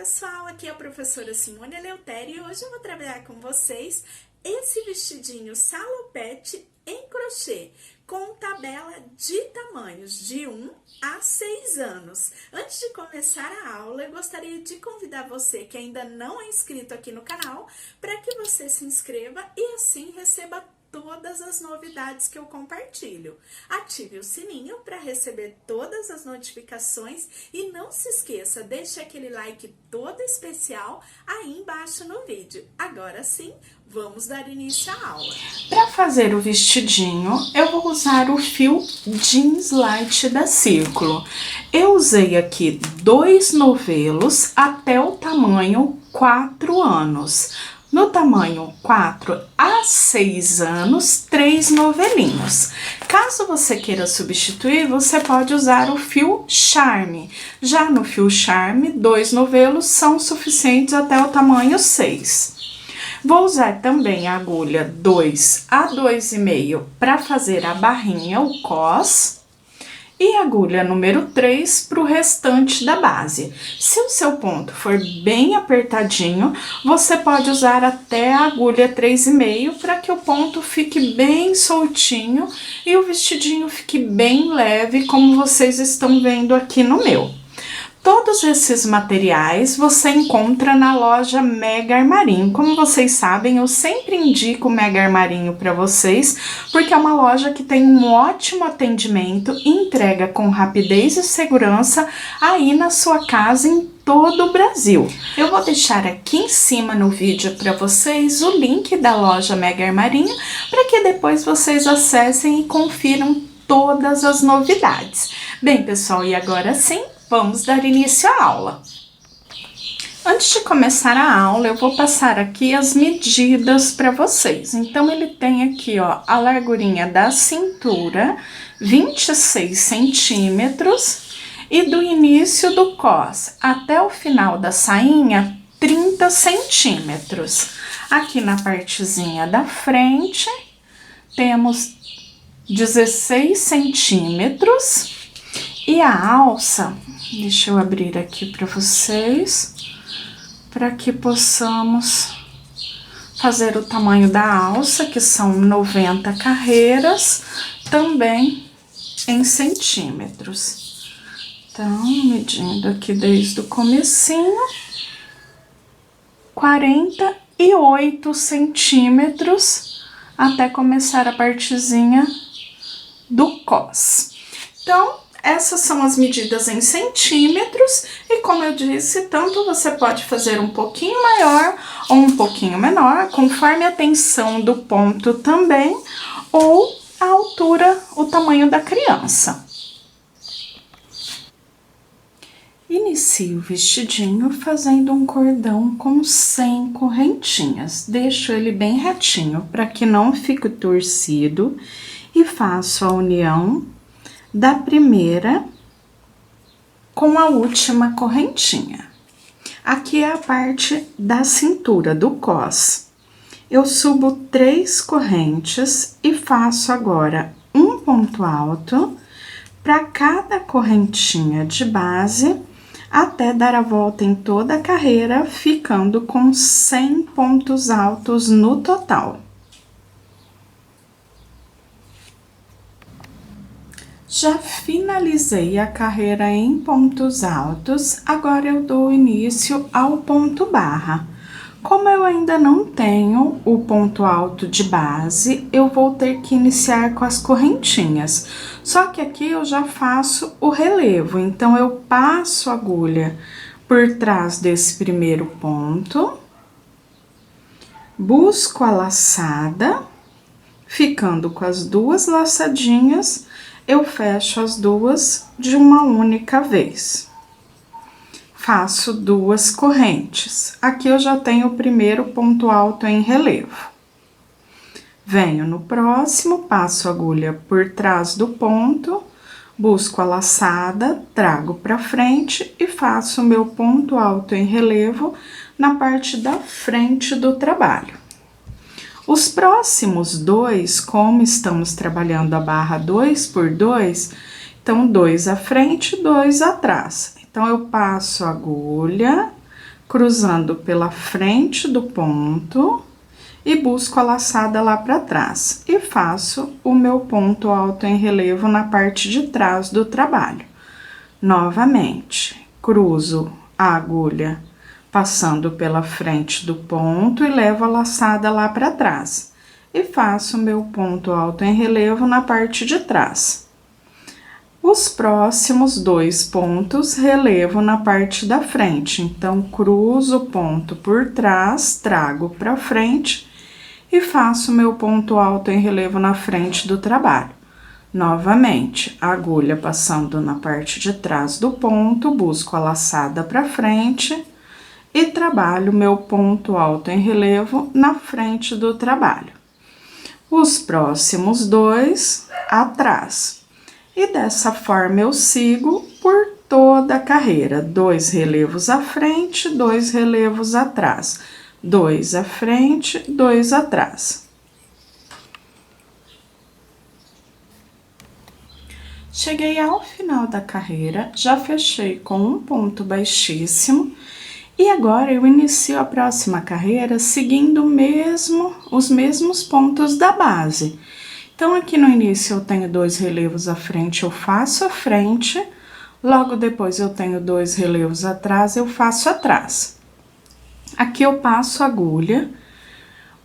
pessoal, aqui é a professora Simone Eleutério e hoje eu vou trabalhar com vocês esse vestidinho salopete em crochê com tabela de tamanhos de 1 a 6 anos. Antes de começar a aula, eu gostaria de convidar você que ainda não é inscrito aqui no canal para que você se inscreva e assim receba todas as novidades que eu compartilho. Ative o sininho para receber todas as notificações e não se esqueça, deixe aquele like todo especial aí embaixo no vídeo. Agora sim, vamos dar início à aula. Para fazer o vestidinho, eu vou usar o fio jeans light da Círculo. Eu usei aqui 2 novelos até o tamanho 4 anos. No tamanho 4 a 6 anos, 3 novelinhos. Caso você queira substituir, você pode usar o fio Charme. Já no fio Charme, 2 novelos são suficientes até o tamanho 6. Vou usar também a agulha 2 a 2,5 para fazer a barrinha, o cos. E agulha número 3 para o restante da base. Se o seu ponto for bem apertadinho, você pode usar até a agulha 3,5 para que o ponto fique bem soltinho e o vestidinho fique bem leve, como vocês estão vendo aqui no meu. Todos esses materiais você encontra na loja Mega Armarinho. Como vocês sabem, eu sempre indico o Mega Armarinho para vocês, porque é uma loja que tem um ótimo atendimento e entrega com rapidez e segurança aí na sua casa em todo o Brasil. Eu vou deixar aqui em cima no vídeo para vocês o link da loja Mega Armarinho, para que depois vocês acessem e confiram todas as novidades. Bem, pessoal, e agora sim, vamos dar início à aula. Antes de começar a aula, eu vou passar aqui as medidas para vocês. Então, ele tem aqui, ó, a largurinha da cintura, 26 centímetros, e do início do cos até o final da sainha, 30 centímetros. Aqui na partezinha da frente, temos 16 centímetros, e a alça, deixa eu abrir aqui para vocês, para que possamos fazer o tamanho da alça, que são 90 carreiras, também em centímetros. Então, medindo aqui desde o comecinho, 48 centímetros, até começar a partezinha do cos. Então, essas são as medidas em centímetros e, como eu disse, tanto você pode fazer um pouquinho maior ou um pouquinho menor, conforme a tensão do ponto também, ou a altura, o tamanho da criança. Inicio o vestidinho fazendo um cordão com 100 correntinhas. Deixo ele bem retinho para que não fique torcido e faço a união da primeira com a última correntinha. Aqui é a parte da cintura, do cos. Eu subo 3 correntes e faço agora um ponto alto para cada correntinha de base, até dar a volta em toda a carreira, ficando com 100 pontos altos no total. Já finalizei a carreira em pontos altos, agora eu dou início ao ponto barra. Como eu ainda não tenho o ponto alto de base, eu vou ter que iniciar com as correntinhas. Só que aqui eu já faço o relevo, então eu passo a agulha por trás desse primeiro ponto, busco a laçada, ficando com as 2 laçadinhas, eu fecho as 2 de uma única vez. Faço 2 correntes. Aqui eu já tenho o primeiro ponto alto em relevo. Venho no próximo, passo a agulha por trás do ponto, busco a laçada, trago para frente e faço o meu ponto alto em relevo na parte da frente do trabalho. Os próximos 2, como estamos trabalhando a barra 2 por 2, então 2 à frente, 2 atrás. Então, eu passo a agulha, cruzando pela frente do ponto e busco a laçada lá para trás. E faço o meu ponto alto em relevo na parte de trás do trabalho. Novamente, cruzo a agulha passando pela frente do ponto e levo a laçada lá para trás. E faço o meu ponto alto em relevo na parte de trás. Os próximos 2 pontos relevo na parte da frente, então cruzo o ponto por trás, trago para frente e faço meu ponto alto em relevo na frente do trabalho. Novamente, agulha passando na parte de trás do ponto, busco a laçada para frente e trabalho meu ponto alto em relevo na frente do trabalho. Os próximos 2 atrás. E dessa forma eu sigo por toda a carreira, 2 relevos à frente, 2 relevos atrás, 2 à frente, 2 atrás. Cheguei ao final da carreira, já fechei com um ponto baixíssimo e agora eu inicio a próxima carreira seguindo os mesmos pontos da base. Então, aqui no início eu tenho 2 relevos à frente, eu faço a frente, logo depois eu tenho 2 relevos atrás, eu faço atrás. Aqui eu passo a agulha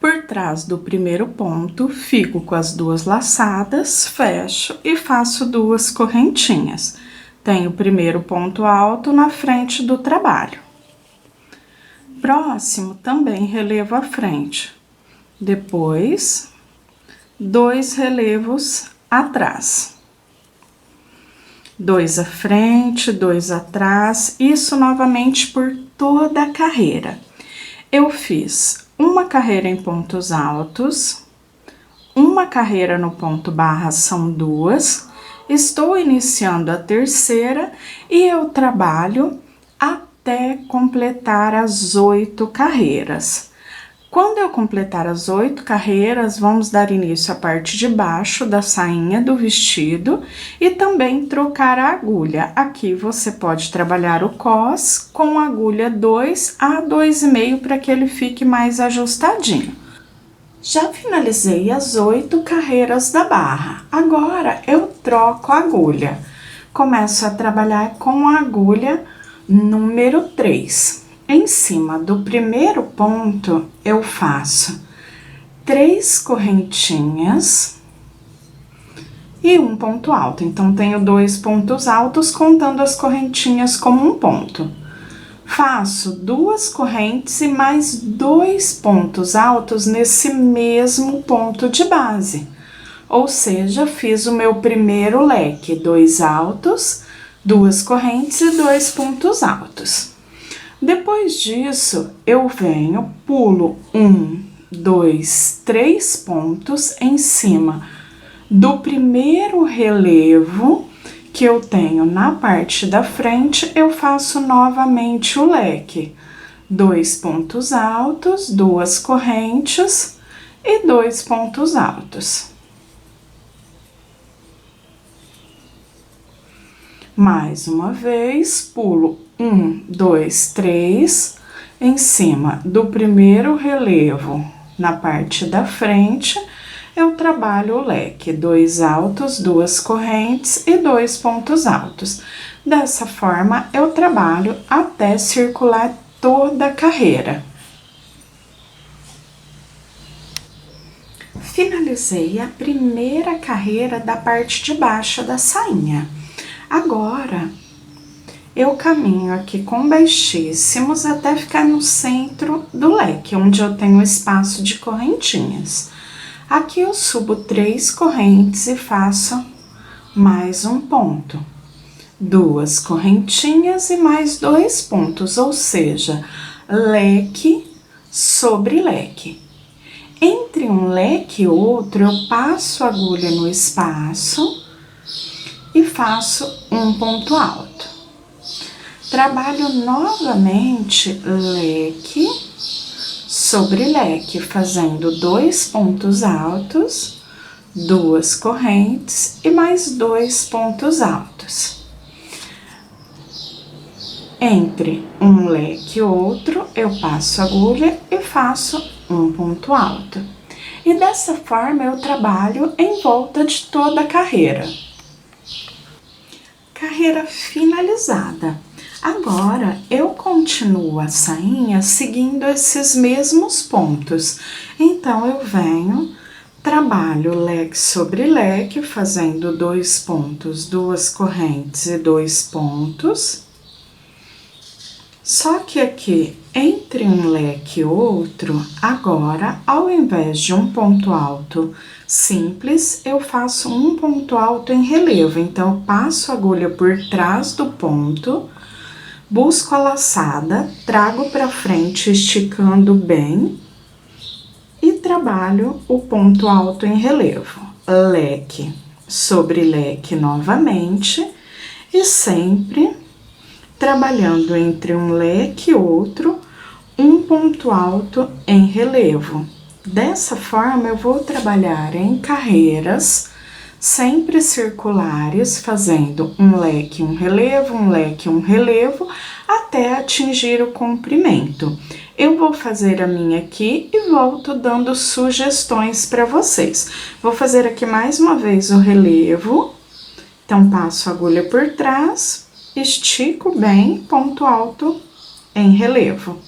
por trás do primeiro ponto, fico com as 2 laçadas, fecho e faço 2 correntinhas. Tenho o primeiro ponto alto na frente do trabalho. Próximo, também relevo à frente. Depois, 2 relevos atrás. 2 à frente, 2 atrás, isso novamente por toda a carreira. Eu fiz uma carreira em pontos altos, uma carreira no ponto barra, são 2, estou iniciando a terceira e eu trabalho até completar as 8 carreiras. Quando eu completar as 8 carreiras, vamos dar início à parte de baixo da sainha do vestido e também trocar a agulha. Aqui você pode trabalhar o cos com agulha 2 a 2,5 para que ele fique mais ajustadinho. Já finalizei as 8 carreiras da barra. Agora eu troco a agulha. Começo a trabalhar com a agulha número 3. Em cima do primeiro ponto, eu faço 3 correntinhas e um ponto alto. Então, tenho 2 pontos altos, contando as correntinhas como um ponto. Faço 2 correntes e mais 2 pontos altos nesse mesmo ponto de base. Ou seja, fiz o meu primeiro leque, 2 altos, 2 correntes e 2 pontos altos. Depois disso, eu venho, pulo 1, 2, 3 pontos em cima do primeiro relevo que eu tenho na parte da frente, eu faço novamente o leque. 2 pontos altos, 2 correntes e 2 pontos altos. Mais uma vez, pulo 1, 2, 3, em cima do primeiro relevo, na parte da frente, eu trabalho o leque, 2 altos, 2 correntes e 2 pontos altos. Dessa forma, eu trabalho até circular toda a carreira. Finalizei a primeira carreira da parte de baixo da sainha. Agora, eu caminho aqui com baixíssimos até ficar no centro do leque, onde eu tenho espaço de correntinhas. Aqui eu subo 3 correntes e faço mais um ponto. 2 correntinhas e mais 2 pontos, ou seja, leque sobre leque. Entre um leque e outro, eu passo a agulha no espaço e faço um ponto alto. Trabalho novamente leque sobre leque, fazendo 2 pontos altos, 2 correntes e mais 2 pontos altos. Entre um leque e outro, eu passo a agulha e faço um ponto alto. E dessa forma eu trabalho em volta de toda a carreira. Carreira finalizada. Agora, eu continuo a sainha seguindo esses mesmos pontos. Então, eu venho, trabalho leque sobre leque, fazendo 2 pontos, 2 correntes e 2 pontos. Só que aqui, entre um leque e outro, agora, ao invés de um ponto alto simples, eu faço um ponto alto em relevo. Então, eu passo a agulha por trás do ponto, busco a laçada, trago para frente, esticando bem, e trabalho o ponto alto em relevo. Leque sobre leque novamente, e sempre trabalhando entre um leque e outro, um ponto alto em relevo. Dessa forma, eu vou trabalhar em carreiras sempre circulares, fazendo um leque, um relevo, um leque, um relevo, até atingir o comprimento. Eu vou fazer a minha aqui e volto dando sugestões para vocês. Vou fazer aqui mais uma vez o relevo, então passo a agulha por trás, estico bem, ponto alto em relevo.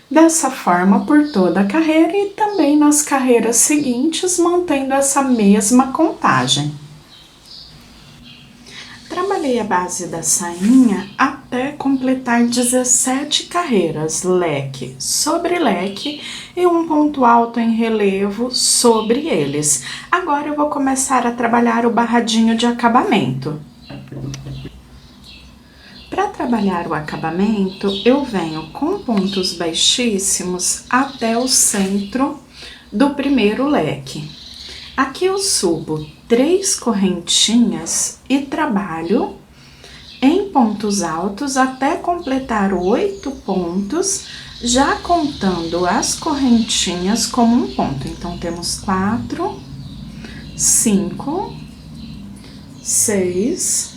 Dessa forma por toda a carreira e também nas carreiras seguintes, mantendo essa mesma contagem. Trabalhei a base da sainha até completar 17 carreiras, leque sobre leque e um ponto alto em relevo sobre eles. Agora eu vou começar a trabalhar o barradinho de acabamento. Para trabalhar o acabamento, eu venho com pontos baixíssimos até o centro do primeiro leque. Aqui eu subo 3 correntinhas e trabalho em pontos altos até completar 8 pontos, já contando as correntinhas como um ponto. Então, temos 4, 5, 6,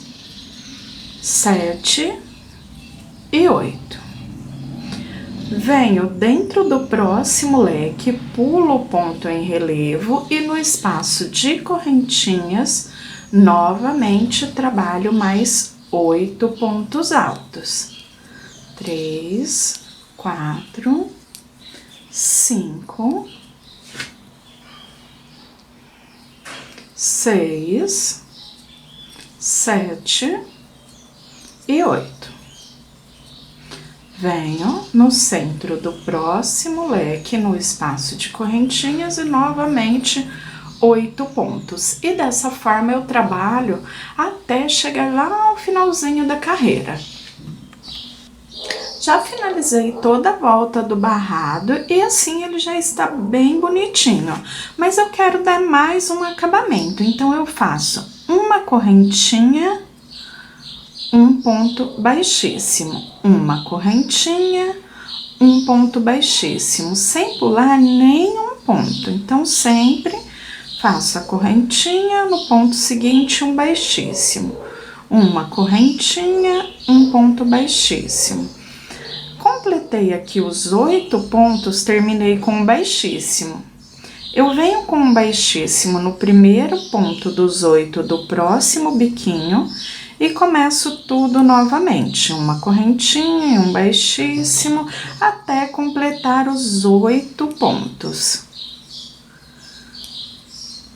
7 e 8. Venho dentro do próximo leque, pulo o ponto em relevo e no espaço de correntinhas, novamente trabalho mais 8 pontos altos. 3, 4, 5, 6, 7 e 8. Venho no centro do próximo leque, no espaço de correntinhas e novamente 8 pontos. E dessa forma eu trabalho até chegar lá ao finalzinho da carreira. Já finalizei toda a volta do barrado e assim ele já está bem bonitinho. Mas eu quero dar mais um acabamento, então eu faço uma correntinha, um ponto baixíssimo, uma correntinha, um ponto baixíssimo, sem pular nenhum ponto. Então, sempre faço a correntinha, no ponto seguinte, um baixíssimo, uma correntinha, um ponto baixíssimo. Completei aqui os 8 pontos, terminei com um baixíssimo. Eu venho com um baixíssimo no primeiro ponto dos 8 do próximo biquinho e começo tudo novamente, uma correntinha e um baixíssimo, até completar os 8 pontos.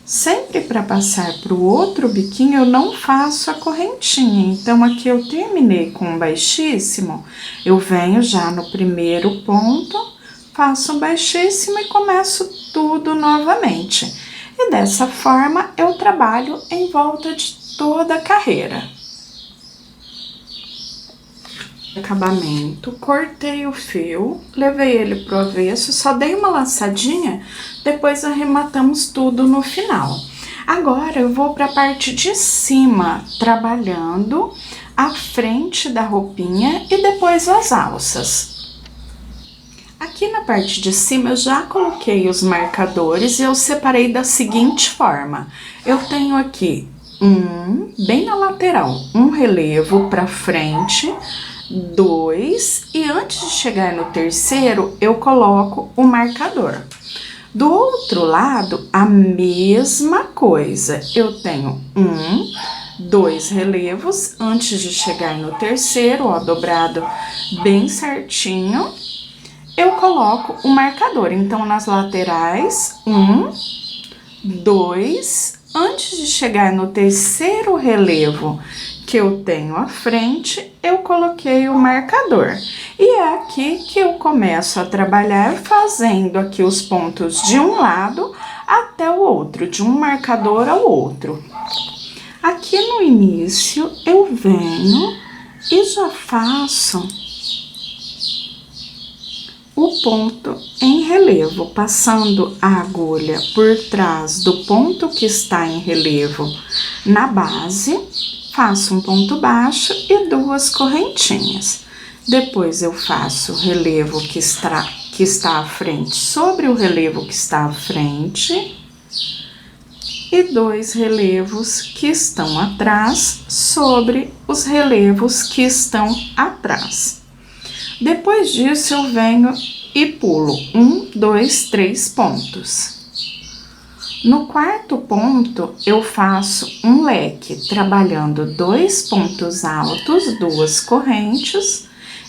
Sempre para passar para o outro biquinho, eu não faço a correntinha. Então, aqui eu terminei com um baixíssimo, eu venho já no primeiro ponto, faço um baixíssimo e começo tudo novamente. E dessa forma, eu trabalho em volta de toda a carreira. Acabamento, cortei o fio, levei ele pro avesso, só dei uma laçadinha, depois arrematamos tudo no final. Agora eu vou para a parte de cima, trabalhando a frente da roupinha e depois as alças. Aqui na parte de cima eu já coloquei os marcadores e eu separei da seguinte forma. Eu tenho aqui bem na lateral, um relevo para frente, 2 e antes de chegar no terceiro, eu coloco o marcador. Do outro lado, a mesma coisa. Eu tenho 2 relevos antes de chegar no terceiro, ó, dobrado bem certinho. Eu coloco o marcador. Então, nas laterais, 2. Antes de chegar no terceiro relevo que eu tenho à frente, eu coloquei o marcador. E é aqui que eu começo a trabalhar fazendo aqui os pontos de um lado até o outro, de um marcador ao outro. Aqui no início, eu venho e já faço o ponto em relevo, passando a agulha por trás do ponto que está em relevo na base, faço um ponto baixo e 2 correntinhas. Depois eu faço o relevo que está à frente sobre o relevo que está à frente e 2 relevos que estão atrás sobre os relevos que estão atrás. Depois disso, eu venho e pulo 1, 2, 3 pontos. No quarto ponto, eu faço um leque, trabalhando 2 pontos altos, 2 correntes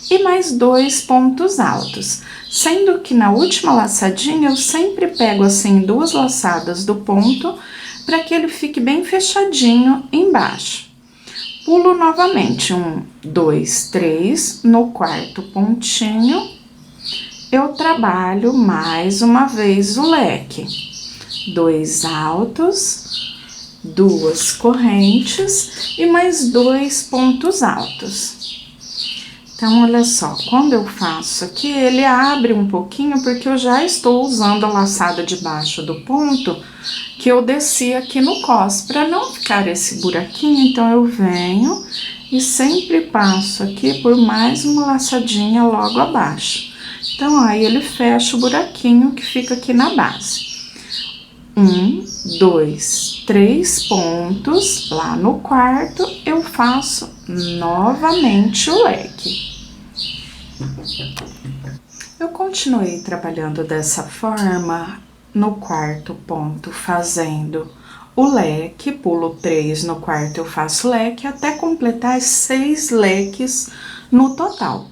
e mais 2 pontos altos. Sendo que na última laçadinha, eu sempre pego assim 2 laçadas do ponto, para que ele fique bem fechadinho embaixo. Pulo novamente, 1, 2, 3, no quarto pontinho, eu trabalho mais uma vez o leque. 2 altos, 2 correntes e mais 2 pontos altos. Então, olha só, quando eu faço aqui, ele abre um pouquinho, porque eu já estou usando a laçada de baixo do ponto que eu desci aqui no cos, para não ficar esse buraquinho, então eu venho e sempre passo aqui por mais uma laçadinha logo abaixo. Então, aí ele fecha o buraquinho que fica aqui na base. 1, 2, 3 pontos, lá no quarto eu faço novamente o leque. Eu continuei trabalhando dessa forma no quarto ponto, fazendo o leque, pulo 3 no quarto, eu faço leque, até completar 6 leques no total.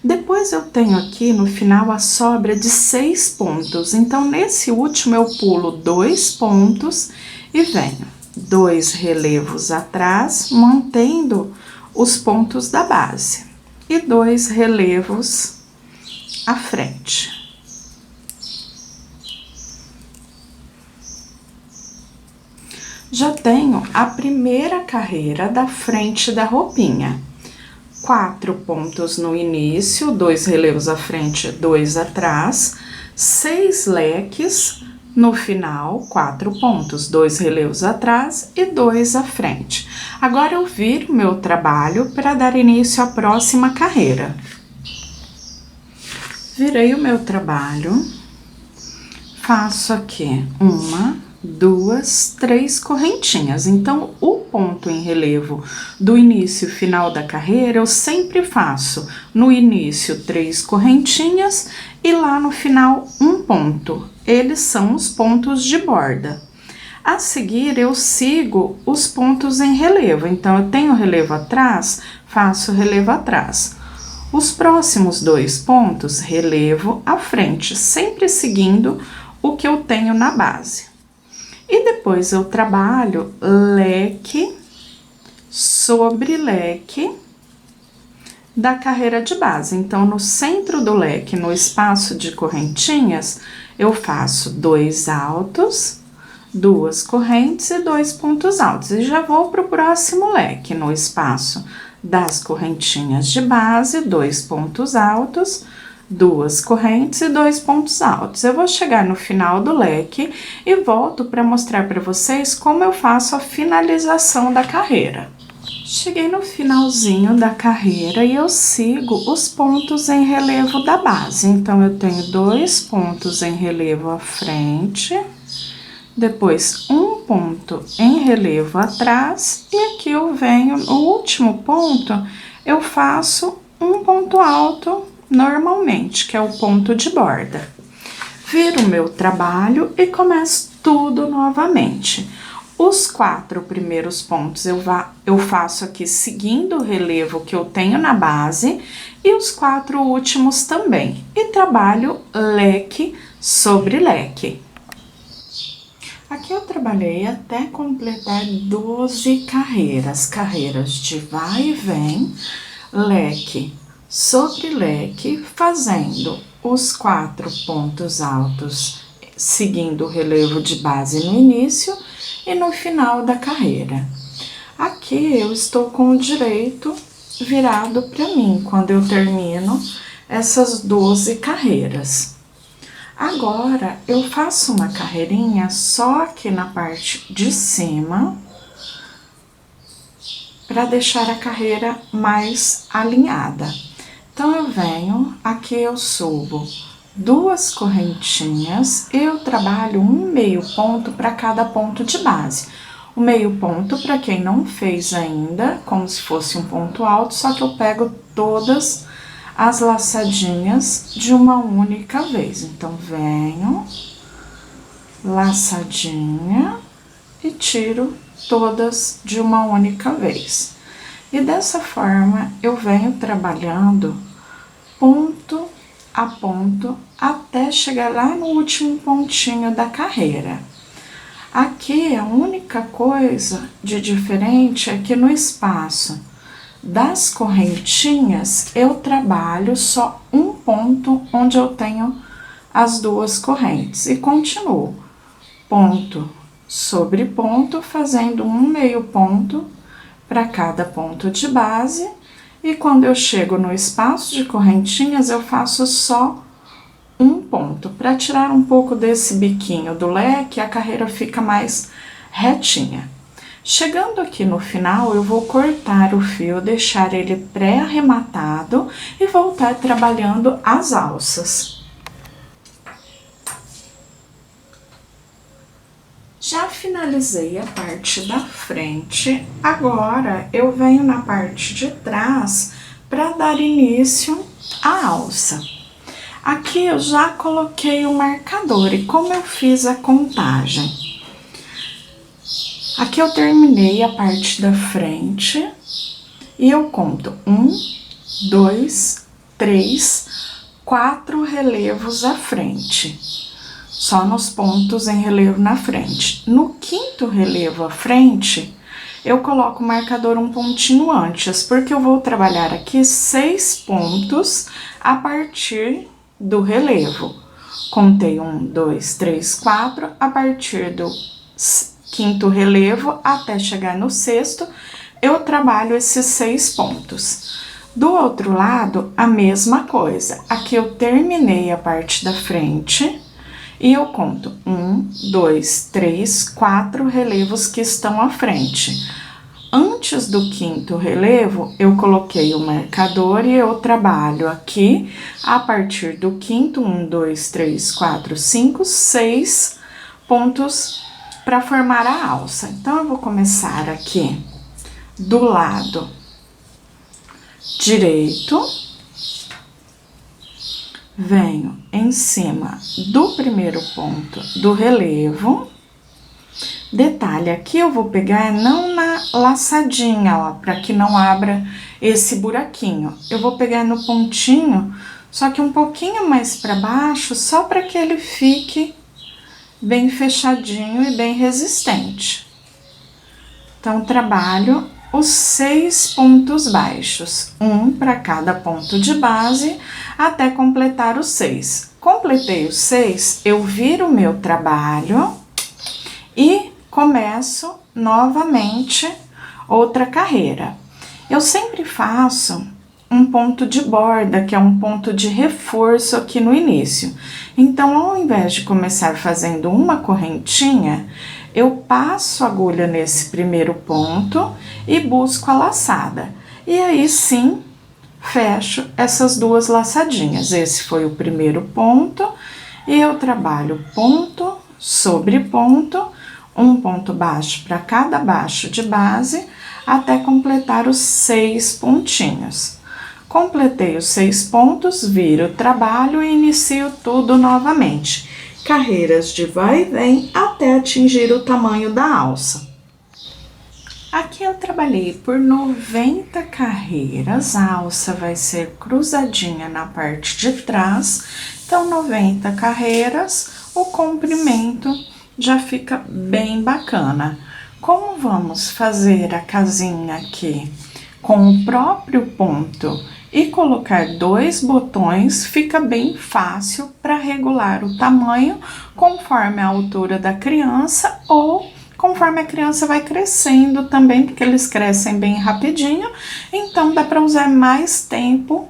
Depois eu tenho aqui no final a sobra de 6 pontos, então nesse último eu pulo 2 pontos e venho 2 relevos atrás, mantendo os pontos da base, e 2 relevos à frente. Já tenho a primeira carreira da frente da roupinha. 4 pontos no início, 2 relevos à frente, 2 atrás, 6 leques no final, 4 pontos, 2 relevos atrás e 2 à frente. Agora eu viro meu trabalho para dar início à próxima carreira. Virei o meu trabalho, faço aqui 1, 2, 3 correntinhas. Então, o ponto em relevo do início e final da carreira, eu sempre faço no início 3 correntinhas e lá no final 1 ponto. Eles são os pontos de borda. A seguir, eu sigo os pontos em relevo. Então, eu tenho relevo atrás, faço relevo atrás. Os próximos 2 pontos, relevo à frente, sempre seguindo o que eu tenho na base. E depois eu trabalho leque sobre leque da carreira de base. Então, no centro do leque, no espaço de correntinhas, eu faço 2 altos, 2 correntes e 2 pontos altos. E já vou para o próximo leque, no espaço das correntinhas de base, 2 pontos altos, 2 correntes e 2 pontos altos. Eu vou chegar no final do leque e volto para mostrar para vocês como eu faço a finalização da carreira. Cheguei no finalzinho da carreira e eu sigo os pontos em relevo da base. Então, eu tenho 2 pontos em relevo à frente, depois 1 ponto em relevo atrás, e aqui eu venho, no último ponto, eu faço um ponto alto normalmente, que é o ponto de borda. Viro o meu trabalho e começo tudo novamente. Os 4 primeiros pontos eu faço aqui seguindo o relevo que eu tenho na base e os 4 últimos também. E trabalho leque sobre leque. Aqui eu trabalhei até completar 12 carreiras. Carreiras de vai e vem, leque sobre leque, fazendo os 4 pontos altos, seguindo o relevo de base no início e no final da carreira. Aqui eu estou com o direito virado para mim, quando eu termino essas 12 carreiras. Agora, eu faço uma carreirinha só aqui na parte de cima, para deixar a carreira mais alinhada. Então, eu venho, aqui eu subo 2 correntinhas, eu trabalho um meio ponto para cada ponto de base. O meio ponto, para quem não fez ainda, como se fosse um ponto alto, só que eu pego todas as laçadinhas de uma única vez. Então, venho, laçadinha e tiro todas de uma única vez. E dessa forma, eu venho trabalhando ponto a ponto até chegar lá no último pontinho da carreira. Aqui, a única coisa de diferente é que no espaço das correntinhas, eu trabalho só um ponto onde eu tenho as 2 correntes e continuo ponto sobre ponto, fazendo um meio ponto para cada ponto de base, e quando eu chego no espaço de correntinhas, eu faço só um ponto, para tirar um pouco desse biquinho do leque, a carreira fica mais retinha. Chegando aqui no final, eu vou cortar o fio, deixar ele pré-arrematado e voltar trabalhando as alças. Já finalizei a parte da frente, agora eu venho na parte de trás para dar início à alça. Aqui eu já coloquei o marcador e como eu fiz a contagem. Aqui eu terminei a parte da frente e eu conto 1, 2, 3, 4 relevos à frente. Só nos pontos em relevo na frente. No 5º relevo à frente, eu coloco o marcador um pontinho antes, porque eu vou trabalhar aqui 6 pontos a partir do relevo. Contei 1, 2, 3, 4, a partir do 5º relevo até chegar no 6º, eu trabalho esses 6 pontos. Do outro lado, a mesma coisa. Aqui eu terminei a parte da frente e eu conto 1, 2, 3, 4 relevos que estão à frente. Antes do 5º relevo, eu coloquei o marcador e eu trabalho aqui a partir do 5º, 1, 2, 3, 4, 5, 6 pontos para formar a alça. Então, eu vou começar aqui do lado direito, venho em cima do primeiro ponto do relevo. Detalhe, aqui eu vou pegar não na laçadinha, ó, para que não abra esse buraquinho. Eu vou pegar no pontinho, só que um pouquinho mais para baixo, só para que ele fique bem fechadinho e bem resistente. Então, trabalho os 6 pontos baixos, um para cada ponto de base, até completar os 6. Completei os 6, eu viro o meu trabalho e começo novamente outra carreira. Eu sempre faço um ponto de borda, que é um ponto de reforço aqui no início. Então, ao invés de começar fazendo uma correntinha, eu passo a agulha nesse primeiro ponto e busco a laçada. E aí sim, fecho essas 2 laçadinhas. Esse foi o primeiro ponto e eu trabalho ponto sobre ponto, um ponto baixo para cada baixo de base, até completar os 6 pontinhos. Completei os 6 pontos, viro o trabalho e inicio tudo novamente. Carreiras de vai e vem até atingir o tamanho da alça. Aqui eu trabalhei por 90 carreiras, a alça vai ser cruzadinha na parte de trás, então 90 carreiras, o comprimento já fica bem bacana. Como vamos fazer a casinha aqui com o próprio ponto e colocar 2 botões, fica bem fácil para regular o tamanho conforme a altura da criança ou conforme a criança vai crescendo também, porque eles crescem bem rapidinho, então dá para usar mais tempo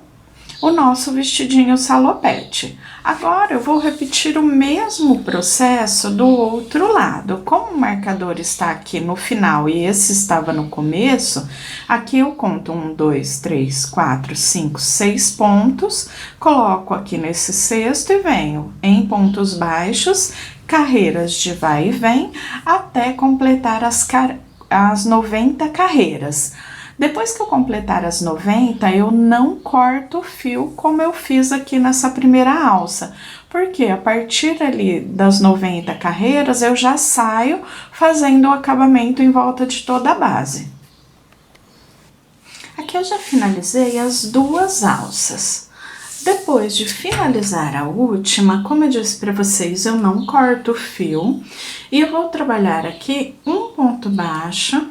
o nosso vestidinho salopete. Agora eu vou repetir o mesmo processo do outro lado. Como o marcador está aqui no final e esse estava no começo, aqui eu conto 1, 2, 3, 4, 5, 6 pontos, coloco aqui nesse cesto e venho em pontos baixos, carreiras de vai e vem, até completar as 90 carreiras. Depois que eu completar as 90, eu não corto o fio como eu fiz aqui nessa primeira alça, porque a partir ali das 90 carreiras eu já saio fazendo o acabamento em volta de toda a base. Aqui eu já finalizei as 2 alças. Depois de finalizar a última, como eu disse para vocês, eu não corto o fio e eu vou trabalhar aqui um ponto baixo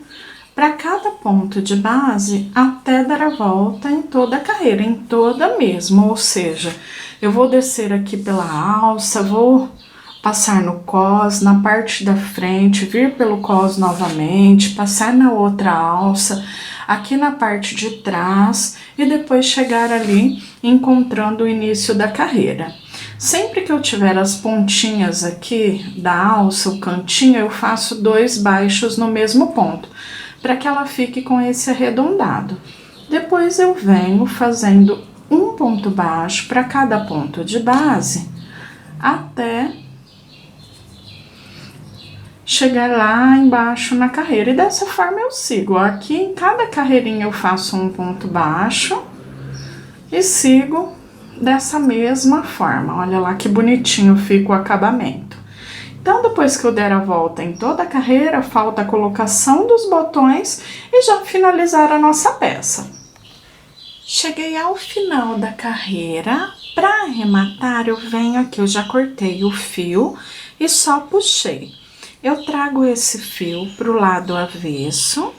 para cada ponto de base até dar a volta em toda a carreira, em toda mesmo, ou seja, eu vou descer aqui pela alça, vou passar no cos, na parte da frente, vir pelo cos novamente, passar na outra alça, aqui na parte de trás e depois chegar ali encontrando o início da carreira. Sempre que eu tiver as pontinhas aqui da alça, o cantinho, eu faço 2 baixos no mesmo ponto, para que ela fique com esse arredondado. Depois eu venho fazendo um ponto baixo para cada ponto de base, até chegar lá embaixo na carreira. E dessa forma eu sigo. Aqui em cada carreirinha eu faço um ponto baixo e sigo dessa mesma forma. Olha lá que bonitinho fica o acabamento. Então, depois que eu der a volta em toda a carreira, falta a colocação dos botões e já finalizar a nossa peça. Cheguei ao final da carreira. Para arrematar, eu venho aqui, eu já cortei o fio e só puxei. Eu trago esse fio para o lado avesso,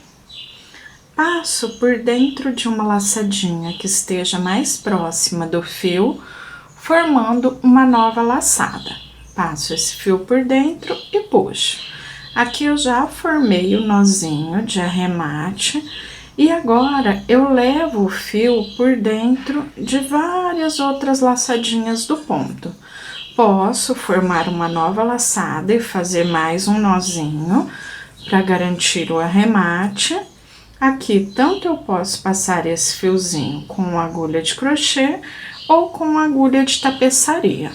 passo por dentro de uma laçadinha que esteja mais próxima do fio, formando uma nova laçada. Passo esse fio por dentro e puxo. Aqui eu já formei o nozinho de arremate e agora eu levo o fio por dentro de várias outras laçadinhas do ponto. Posso formar uma nova laçada e fazer mais um nozinho para garantir o arremate. Aqui, tanto eu posso passar esse fiozinho com agulha de crochê ou com agulha de tapeçaria.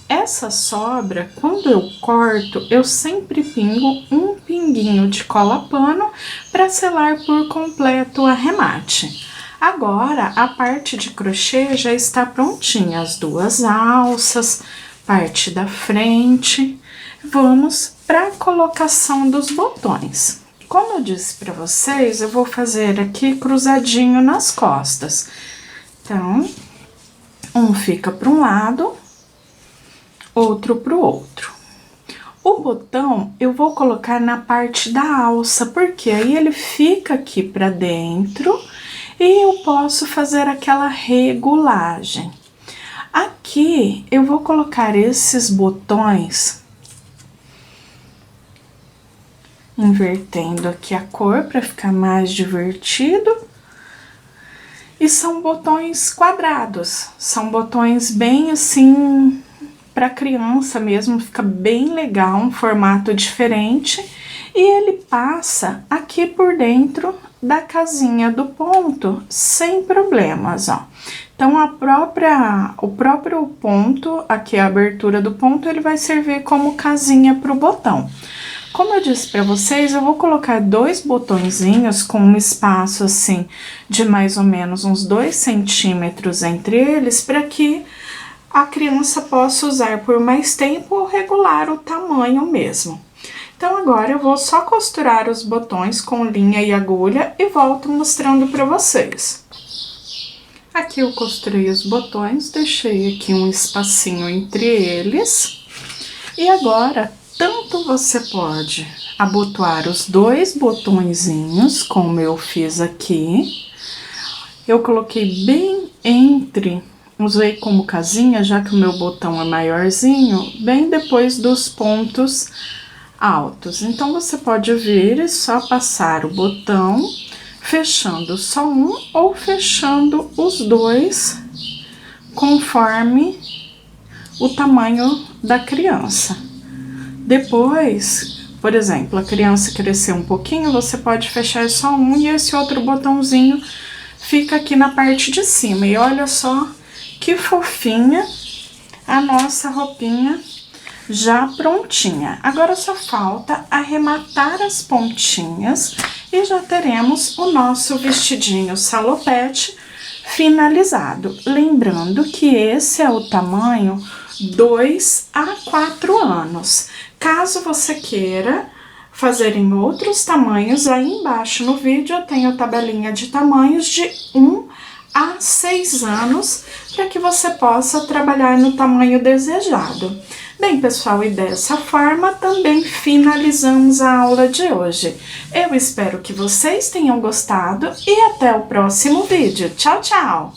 Essa sobra, quando eu corto, eu sempre pingo um pinguinho de cola-pano para selar por completo o arremate. Agora, a parte de crochê já está prontinha, as 2 alças, parte da frente. Vamos para a colocação dos botões. Como eu disse para vocês, eu vou fazer aqui cruzadinho nas costas. Então, um fica para um lado, outro para o outro. O botão eu vou colocar na parte da alça, porque aí ele fica aqui para dentro e eu posso fazer aquela regulagem. Aqui eu vou colocar esses botões, invertendo aqui a cor para ficar mais divertido. E são botões quadrados, são botões bem assim para criança mesmo, fica bem legal, um formato diferente. E ele passa aqui por dentro da casinha do ponto sem problemas, ó. Então, o próprio ponto, aqui a abertura do ponto, ele vai servir como casinha para o botão. Como eu disse para vocês, eu vou colocar 2 botõezinhos com um espaço assim de mais ou menos uns 2 centímetros entre eles, para que a criança possa usar por mais tempo ou regular o tamanho mesmo. Então agora eu vou só costurar os botões com linha e agulha e volto mostrando para vocês. Aqui eu costurei os botões, deixei aqui um espacinho entre eles. E agora, tanto você pode abotoar os 2 botõezinhos, como eu fiz aqui. Eu coloquei bem entre, usei como casinha, já que o meu botão é maiorzinho, bem depois dos pontos altos. Então, você pode vir e só passar o botão, fechando só um ou fechando os 2, conforme o tamanho da criança. Depois, por exemplo, a criança crescer um pouquinho, você pode fechar só um e esse outro botãozinho fica aqui na parte de cima. E olha só que fofinha a nossa roupinha já prontinha. Agora só falta arrematar as pontinhas e já teremos o nosso vestidinho salopete finalizado. Lembrando que esse é o tamanho 2 a 4 anos. Caso você queira fazer em outros tamanhos, aí embaixo no vídeo eu tenho a tabelinha de tamanhos de 1 a 6 anos, para que você possa trabalhar no tamanho desejado. Bem, pessoal, e dessa forma também finalizamos a aula de hoje. Eu espero que vocês tenham gostado e até o próximo vídeo. Tchau, tchau!